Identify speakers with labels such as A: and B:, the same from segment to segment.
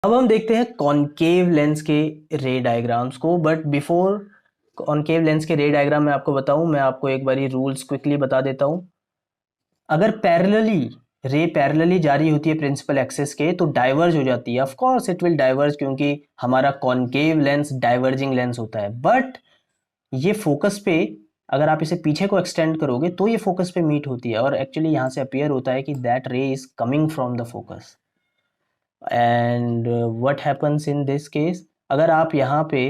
A: अब हम देखते हैं कॉनकेव लेंस के रे डायग्राम्स को, बट बिफोर कॉनकेव लेंस के रे डायग्राम मैं आपको बताऊं, मैं आपको एक बारी रूल्स क्विकली बता देता हूं। अगर रे पैरेलली जारी होती है प्रिंसिपल एक्सिस के तो डाइवर्ज हो जाती है। Of course it will diverge, क्योंकि हमारा कॉनकेव लेंस डाइवर्जिंग लेंस होता है। बट ये फोकस पे, अगर आप इसे पीछे को एक्सटेंड करोगे तो ये फोकस पे मीट होती है, और एक्चुअली यहाँ से अपीयर होता है कि दैट रे is coming from the focus. And what happens in this case, अगर आप यहाँ पे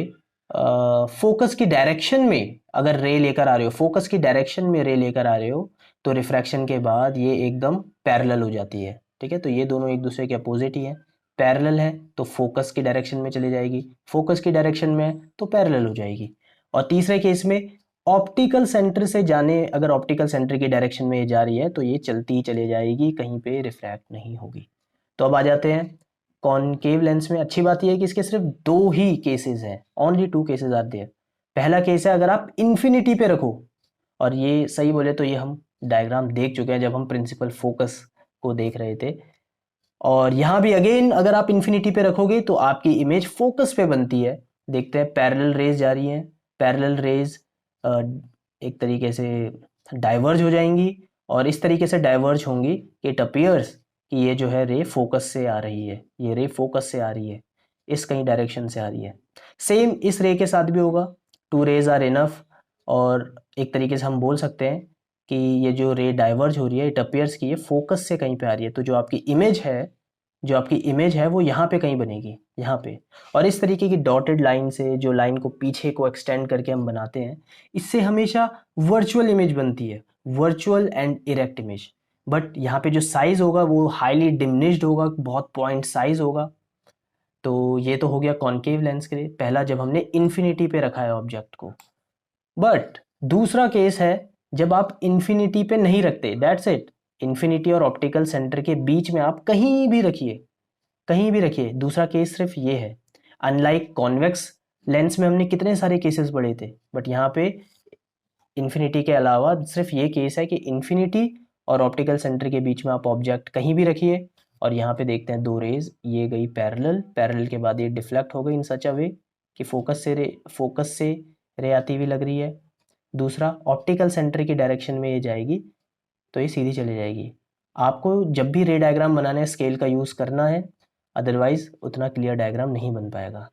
A: फोकस की डायरेक्शन में अगर रे लेकर आ रहे हो, फोकस की डायरेक्शन में रे लेकर आ रहे हो, तो रिफ्रैक्शन के बाद ये एकदम पैरेलल हो जाती है। ठीक है, तो ये दोनों एक दूसरे के अपोजिट ही है। पैरेलल है तो फोकस की डायरेक्शन में चली जाएगी, फोकस की डायरेक्शन में है तो पैरेलल हो जाएगी। और तीसरे केस में ऑप्टिकल सेंटर से जाने, अगर ऑप्टिकल सेंटर की डायरेक्शन में ये जा रही है तो ये चलती ही चली जाएगी, कहीं पे रिफ्रैक्ट नहीं होगी। तो अब आ जाते हैं कॉनकेव लेंस में। अच्छी बात यह है कि इसके सिर्फ दो ही केसेस हैं, only two cases are there. पहला केस है अगर आप इन्फिनिटी पे रखो, और ये सही बोले तो ये हम डायग्राम देख चुके हैं जब हम प्रिंसिपल फोकस को देख रहे थे। और यहाँ भी अगेन अगर आप इन्फिनिटी पे रखोगे तो आपकी इमेज फोकस पे बनती है। देखते हैं पैरेलल रेज जा रही हैं, पैरेलल रेज एक तरीके से डाइवर्ज हो जाएंगी, और इस तरीके से डाइवर्ज होंगी कि इट अपीयर्स कि ये जो है रे फोकस से आ रही है, ये रे फोकस से आ रही है, इस कहीं डायरेक्शन से आ रही है। सेम इस रे के साथ भी होगा, टू रेज आर इनफ। और एक तरीके से हम बोल सकते हैं कि ये जो रे डाइवर्ज हो रही है, इट अपीयर्स कि ये फोकस से कहीं पे आ रही है, तो जो आपकी इमेज है वो यहाँ पे कहीं बनेगी, यहाँ पे। और इस तरीके की डॉटेड लाइन से, जो लाइन को पीछे को एक्सटेंड करके हम बनाते हैं, इससे हमेशा वर्चुअल इमेज बनती है, virtual and erect image. But यहाँ पे जो साइज होगा वो हाईली डिमिनिश्ड होगा, बहुत पॉइंट साइज होगा। तो ये तो हो गया कॉनकेव लेंस के लिए, पहला जब हमने इन्फिनिटी पे रखा है ऑब्जेक्ट को। बट दूसरा केस है जब आप इन्फिनिटी पे नहीं रखते, दैट्स इट। इन्फिनिटी और ऑप्टिकल सेंटर के बीच में आप कहीं भी रखिए, कहीं भी रखिए। दूसरा केस सिर्फ ये है। अनलाइक कॉन्वेक्स लेंस में हमने कितने सारे केसेस पढ़े थे, बट यहाँ पे इन्फिनिटी के अलावा सिर्फ ये केस है कि इन्फिनिटी और ऑप्टिकल सेंटर के बीच में आप ऑब्जेक्ट कहीं भी रखिए, और यहाँ पे देखते हैं दो रेज, ये गई पैरेलल, पैरेलल के बाद ये डिफ्लेक्ट हो गई इन सच अ वे कि फोकस से रे आती हुई लग रही है। दूसरा, ऑप्टिकल सेंटर की डायरेक्शन में ये जाएगी तो ये सीधी चली जाएगी। आपको जब भी रे डायग्राम बनाना है स्केल का यूज़ करना है, अदरवाइज उतना क्लियर डायग्राम नहीं बन पाएगा।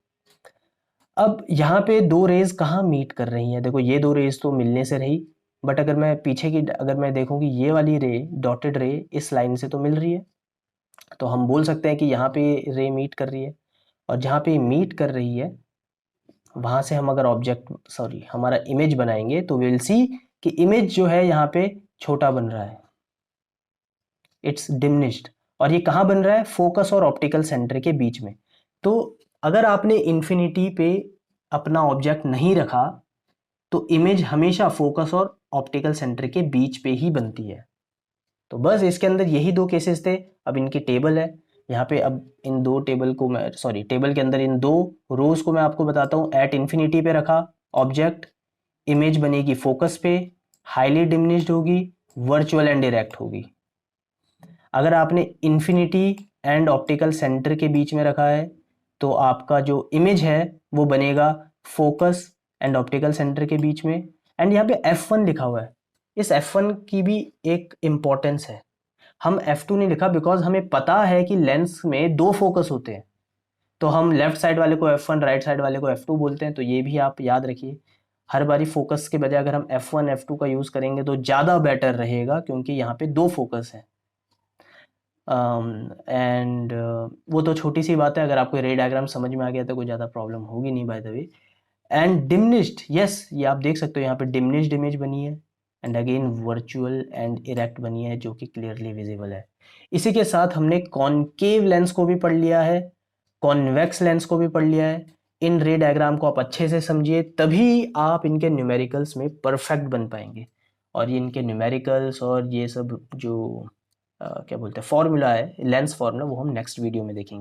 A: अब यहाँ पे दो रेज कहाँ मीट कर रही हैं, देखो ये दो रेज तो मिलने से रही, बट अगर मैं पीछे की, अगर मैं देखूँ कि ये वाली रे, डॉटेड रे इस लाइन से तो मिल रही है, तो हम बोल सकते हैं कि यहाँ पे रे मीट कर रही है। और जहाँ पे मीट कर रही है वहाँ से हम अगर हमारा इमेज बनाएंगे तो विल सी कि इमेज जो है यहाँ पे छोटा बन रहा है, इट्स डिमिनिश्ड। और ये कहाँ बन रहा है, फोकस और ऑप्टिकल सेंटर के बीच में। तो अगर आपने इन्फिनिटी पे अपना ऑब्जेक्ट नहीं रखा तो इमेज हमेशा फोकस और ऑप्टिकल सेंटर के बीच पे ही बनती है। तो बस इसके अंदर यही दो केसेस थे। अब इनकी टेबल है यहाँ पे। अब इन दो टेबल को मैं टेबल के अंदर इन दो रोज को मैं आपको बताता हूँ। एट इन्फिनिटी पे रखा ऑब्जेक्ट, इमेज बनेगी फोकस पे, हाईली डिमिनिश्ड होगी, वर्चुअल एंड डायरेक्ट होगी। अगर आपने इन्फिनिटी एंड ऑप्टिकल सेंटर के बीच में रखा है तो आपका जो इमेज है वो बनेगा फोकस एंड ऑप्टिकल सेंटर के बीच में। एंड यहाँ पे F1 लिखा हुआ है, इस F1 की भी एक इम्पोर्टेंस है। हम F2 नहीं लिखा बिकॉज हमें पता है कि लेंस में दो फोकस होते हैं, तो हम लेफ्ट साइड वाले को F1, राइट साइड वाले को F2 बोलते हैं। तो ये भी आप याद रखिए, हर बारी फोकस के बजाय अगर हम F1 F2 का यूज़ करेंगे तो ज़्यादा बेटर रहेगा, क्योंकि यहाँ पे दो फोकस है। एंड वो तो छोटी सी बात है, अगर आपको रे डायग्राम समझ में आ गया तो कोई ज़्यादा प्रॉब्लम होगी नहीं by the way. And diminished, yes, ये आप देख सकते हो यहाँ पे डिमिनिश्ड इमेज बनी है, and again virtual and erect बनी है जो कि क्लियरली विजिबल है। इसी के साथ हमने कॉनकेव लेंस को भी पढ़ लिया है, कॉन्वेक्स लेंस को भी पढ़ लिया है। इन रे डायग्राम को आप अच्छे से समझिए, तभी आप इनके न्यूमेरिकल्स में परफेक्ट बन पाएंगे। और ये इनके न्यूमेरिकल्स और ये सब जो क्या बोलते हैं फॉर्मूला है, लेंस फॉर्मूला, वो हम नेक्स्ट वीडियो में देखेंगे।